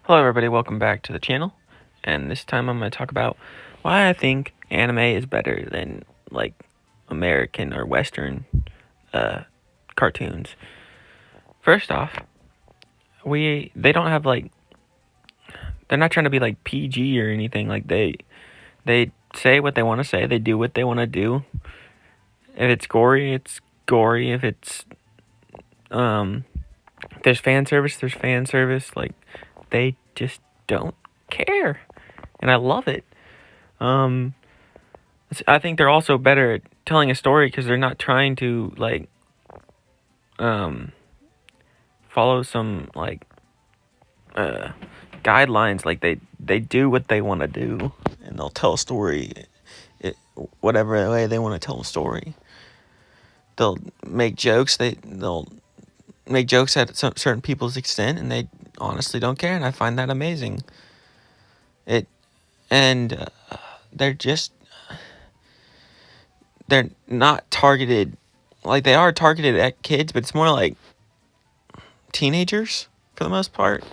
Hello everybody, welcome back to the channel, and this time I'm going to talk about why I think anime is better than, like, American or Western cartoons. First off, they don't have, like, they're not trying to be, like, PG or anything. Like, they say what they want to say, they do what they want to do. If it's gory, it's gory. If it's, if there's fan service, there's fan service. Like, they just don't care, and I love it. I think they're also better at telling a story because they're not trying to, like, follow some, like, guidelines. Like, they do what they want to do, and they'll tell a story whatever way they want to tell a story. They'll make jokes. They'll make jokes at some certain people's extent, and they honestly don't care, and I find that amazing. And they're not targeted, like, they are targeted at kids, but it's more like teenagers for the most part,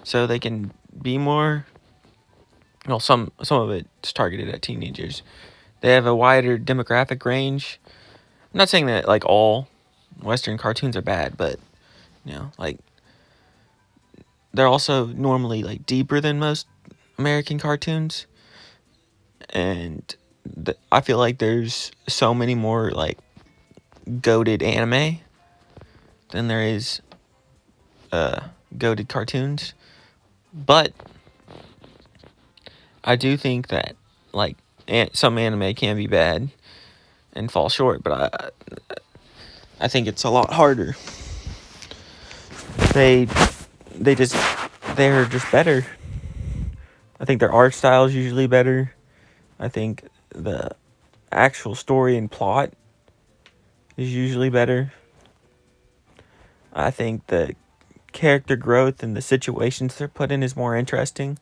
so they can be more, well, some of it's targeted at teenagers. They have a wider demographic range. I'm not saying that, like, all Western cartoons are bad, but, like, they're also normally, like, deeper than most American cartoons, and I feel like there's so many more, like, goated anime than there is goated cartoons. But I do think that, like, some anime can be bad and fall short, but I think it's a lot harder. They just they're just better. I think their art style is usually better. I think the actual story and plot is usually better. I think the character growth and the situations they're put in is more interesting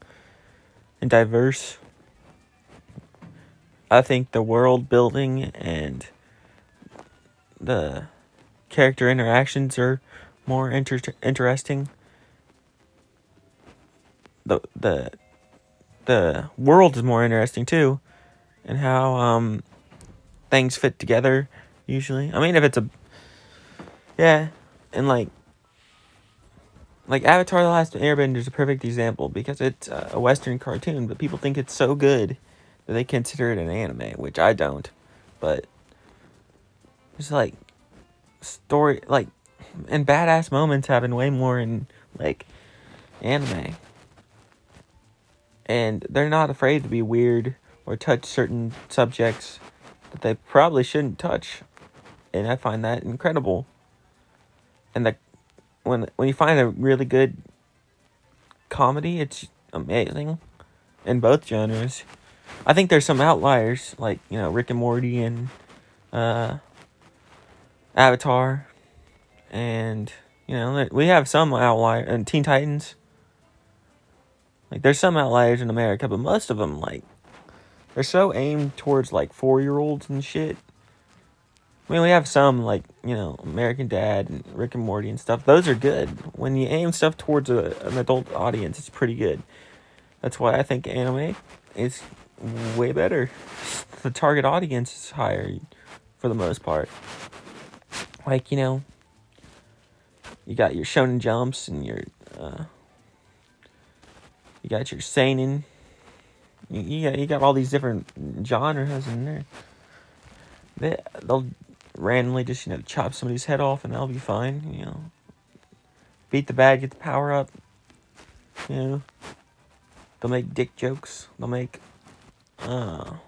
and diverse. I think the world building and the character interactions are more interesting. The world is more interesting too, and how things fit together usually. I mean, if it's and like Avatar: The Last Airbender is a perfect example because it's a Western cartoon, but people think it's so good that they consider it an anime, which I don't. But it's like story, like, and badass moments happen way more in, like, anime, and they're not afraid to be weird or touch certain subjects that they probably shouldn't touch, and I find that incredible. And when you find a really good comedy, it's amazing in both genres. I think there's some outliers, like, Rick and Morty and Avatar, and we have some outliers, and Teen Titans. Like, there's some outliers in America, but most of them, like, they're so aimed towards, like, 4-year-olds and shit. I mean, we have some, like, American Dad and Rick and Morty and stuff. Those are good. When you aim stuff towards an adult audience, it's pretty good. That's why I think anime is way better. The target audience is higher for the most part. Like, you got your Shonen Jumps and your, you got your Seinen. You got all these different genres in there. They'll randomly just, chop somebody's head off and they'll be fine, Beat the bad, get the power up, They'll make dick jokes. They'll make, horny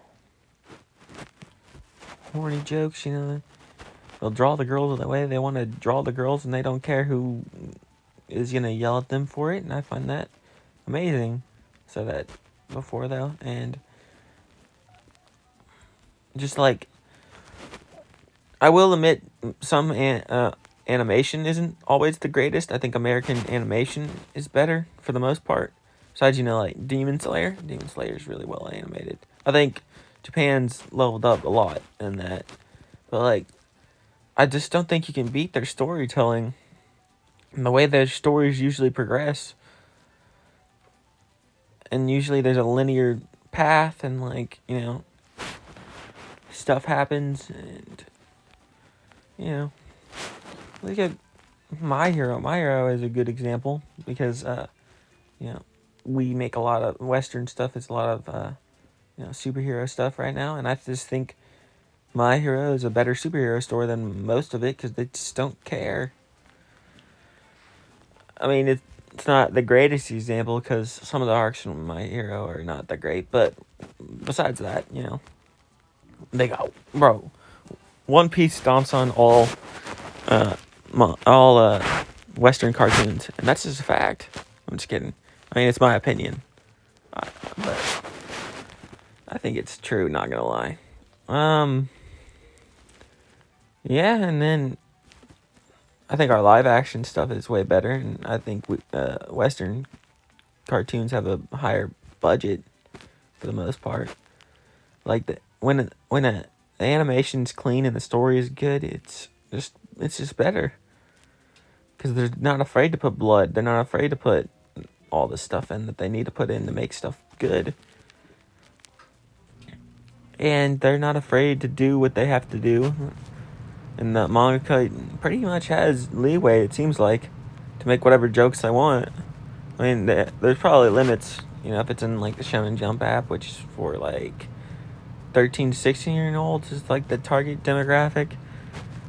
jokes, They'll draw the girls the way they want to draw the girls, and they don't care who is going to yell at them for it, and I find that amazing. So that before, though, and just, like, I will admit some animation isn't always the greatest. I think American animation is better for the most part. Besides, like, Demon Slayer. Demon Slayer is really well animated. I think Japan's leveled up a lot in that. But, like, I just don't think you can beat their storytelling and the way their stories usually progress. and usually there's a linear path, and like, you know, stuff happens, and you know, look at My Hero. My Hero is a good example because you know, we make a lot of Western stuff. It's a lot of you know, superhero stuff right now, and I just think My Hero is a better superhero story than most of it because they just don't care. I mean, it's not the greatest example because some of the arcs from My Hero are not that great, but besides that, you know, they got, bro, One Piece stomps on uh, all Western cartoons, and that's just a fact. I'm just kidding. I mean, it's my opinion, but I think it's true. Not gonna lie. Yeah, and then I think our live action stuff is way better, and I think Western cartoons have a higher budget for the most part. Like when the animation's clean and the story is good, it's just better because they're not afraid to put blood. They're not afraid to put all the stuff in that they need to put in to make stuff good, and they're not afraid to do what they have to do. And the mangaka pretty much has leeway, it seems like, to make whatever jokes they want. I mean, there's probably limits, you know, if it's in like the Shonen Jump app, which is for like 13 to 16-year-olds is like the target demographic.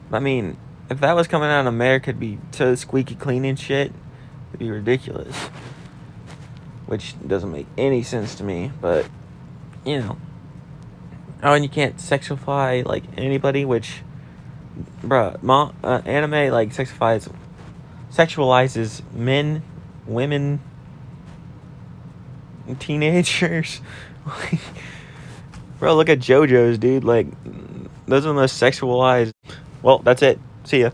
I mean, if that was coming out in America, it'd be so squeaky clean and shit. It'd be ridiculous. Which doesn't make any sense to me, but, you know. Oh, and you can't sexify like anybody, which, bruh, anime like sexualizes men, women, teenagers. Bro, look at JoJo's, dude. Like, those are the most sexualized. Well, that's it. See ya.